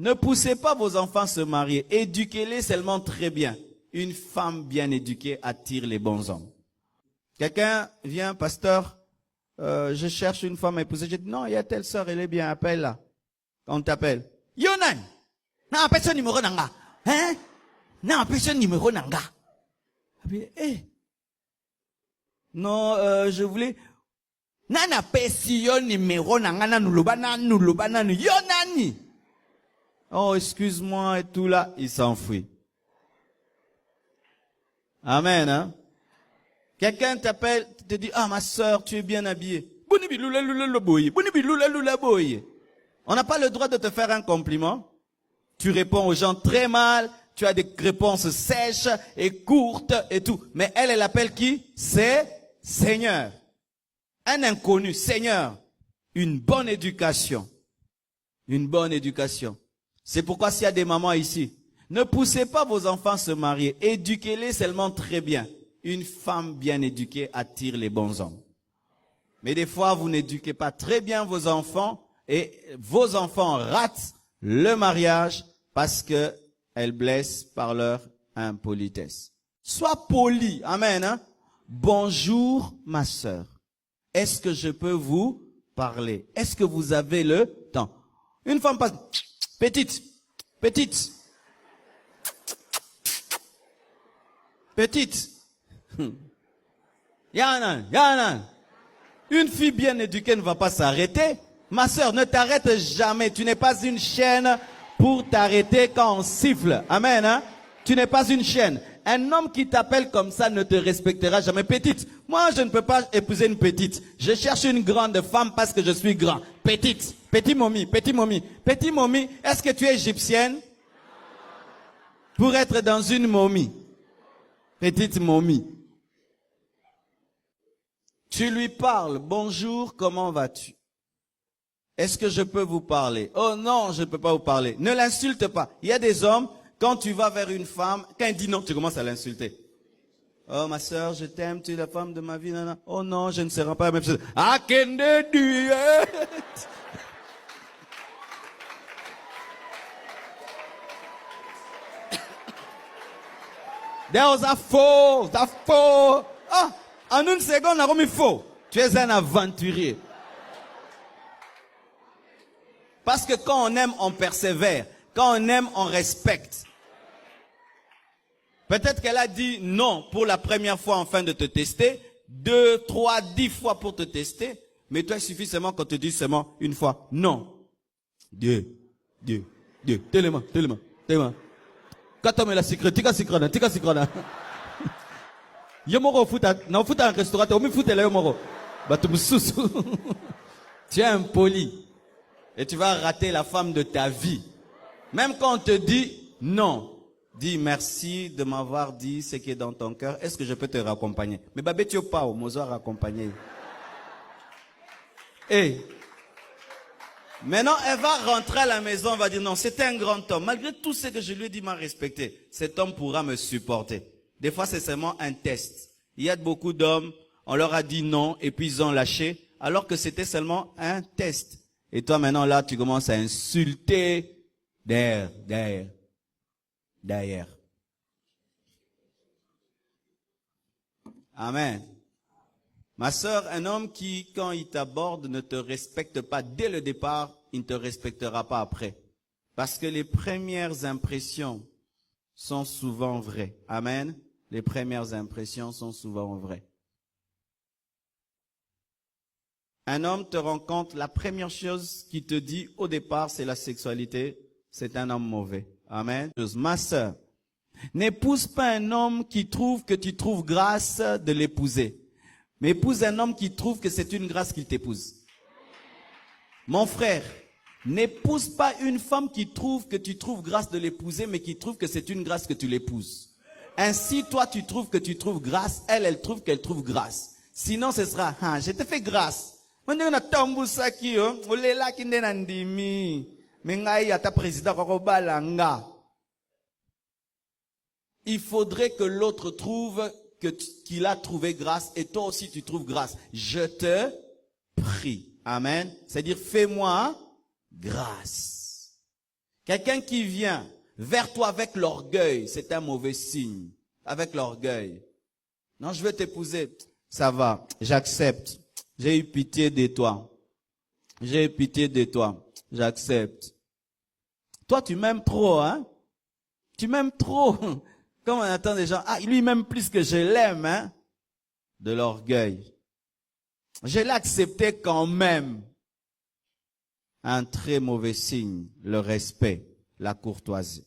Ne poussez pas vos enfants à se marier. Éduquez-les seulement très bien. Une femme bien éduquée attire les bons hommes. Quelqu'un vient, pasteur, je cherche une femme à épouser. Je dis, non, il y a telle sœur, elle est bien, appelle-la. On t'appelle. Yonan! Non, appelle son numéro nanga. Hein? Non, appelle son numéro nanga. Non, je voulais... Nana pesi yo numéro nanga nulubana yonani. Oh, excuse-moi et tout là, il s'enfuit. Amen, hein? Quelqu'un t'appelle, te dit, ah, ma sœur, tu es bien habillée. On n'a pas le droit de te faire un compliment. Tu réponds aux gens très mal, tu as des réponses sèches et courtes et tout. Mais elle appelle qui? C'est Seigneur. Un inconnu, Seigneur. Une bonne éducation. Une bonne éducation. C'est pourquoi s'il y a des mamans ici, ne poussez pas vos enfants à se marier. Éduquez-les seulement très bien. Une femme bien éduquée attire les bons hommes. Mais des fois, vous n'éduquez pas très bien vos enfants et vos enfants ratent le mariage parce que elles blessent par leur impolitesse. Sois poli. Amen. Hein? Bonjour, ma sœur. Est-ce que je peux vous parler? Est-ce que vous avez le temps? Une femme passe. Petite. Petite. Petite. Yana. Une fille bien éduquée ne va pas s'arrêter. Ma sœur, ne t'arrête jamais. Tu n'es pas une chaîne pour t'arrêter quand on siffle. Amen. Hein? Tu n'es pas une chaîne. Un homme qui t'appelle comme ça ne te respectera jamais. Petite. Moi, je ne peux pas épouser une petite. Je cherche une grande femme parce que je suis grand. Petite. Petit momie. Petit momie. Petit momie. Est-ce que tu es égyptienne? Pour être dans une momie. Petite momie. Tu lui parles. Bonjour, comment vas-tu? Est-ce que je peux vous parler? Oh non, je ne peux pas vous parler. Ne l'insulte pas. Il y a des hommes, quand tu vas vers une femme, quand il dit non, tu commences à l'insulter. Oh ma soeur, je t'aime, tu es la femme de ma vie. Nana. Oh non, je ne serai pas la même chose. Ah, kende du. Those are faux, Ah, en une seconde, on a remis faux. Tu es un aventurier. Parce que quand on aime, on persévère. Quand on aime, on respecte. Peut-être qu'elle a dit non pour la première fois afin de te tester. 2, 3, 10 fois pour te tester. Mais toi, il suffit seulement qu'on te dise seulement une fois non. Dieu. Tellement. Quand on met la secret, tika secret. Yomoro futa, na futa un restaurant, omi futa la yomoro. Batumususu. Tu es impoli. Et tu vas rater la femme de ta vie. Même quand on te dit non. Dis merci de m'avoir dit ce qui est dans ton cœur. Est-ce que je peux te raccompagner? Mais babé tu pas au mozo raccompagner. Et maintenant elle va rentrer à la maison, elle va dire non, c'était un grand homme. Malgré tout ce que je lui ai dit, il m'a respecté. Cet homme pourra me supporter. Des fois c'est seulement un test. Il y a beaucoup d'hommes, on leur a dit non et puis ils ont lâché. Alors que c'était seulement un test. Et toi maintenant là tu commences à insulter derrière. Amen. Ma sœur, un homme qui, quand il t'aborde, ne te respecte pas dès le départ, il ne te respectera pas après. Parce que les premières impressions sont souvent vraies. Amen. Les premières impressions sont souvent vraies. Un homme te rencontre, la première chose qu'il te dit au départ, c'est la sexualité. C'est un homme mauvais. Amen. Ma sœur, n'épouse pas un homme qui trouve que tu trouves grâce de l'épouser. Mais épouse un homme qui trouve que c'est une grâce qu'il t'épouse. Mon frère, n'épouse pas une femme qui trouve que tu trouves grâce de l'épouser, mais qui trouve que c'est une grâce que tu l'épouses. Ainsi, toi, tu trouves que tu trouves grâce, elle trouve qu'elle trouve grâce. Sinon, ce sera, je te fais grâce. Il faudrait que l'autre trouve qu'il a trouvé grâce et toi aussi tu trouves grâce. Je te prie. Amen. C'est-à-dire, fais-moi grâce. Quelqu'un qui vient vers toi avec l'orgueil, c'est un mauvais signe. Avec l'orgueil. Non, je veux t'épouser. Ça va, j'accepte. J'ai eu pitié de toi. J'ai eu pitié de toi. J'accepte. Toi, tu m'aimes trop, hein? Tu m'aimes trop. Comme on attend des gens, ah, lui m'aime plus que je l'aime, hein? De l'orgueil. Je l'ai accepté quand même. Un très mauvais signe, le respect, la courtoisie.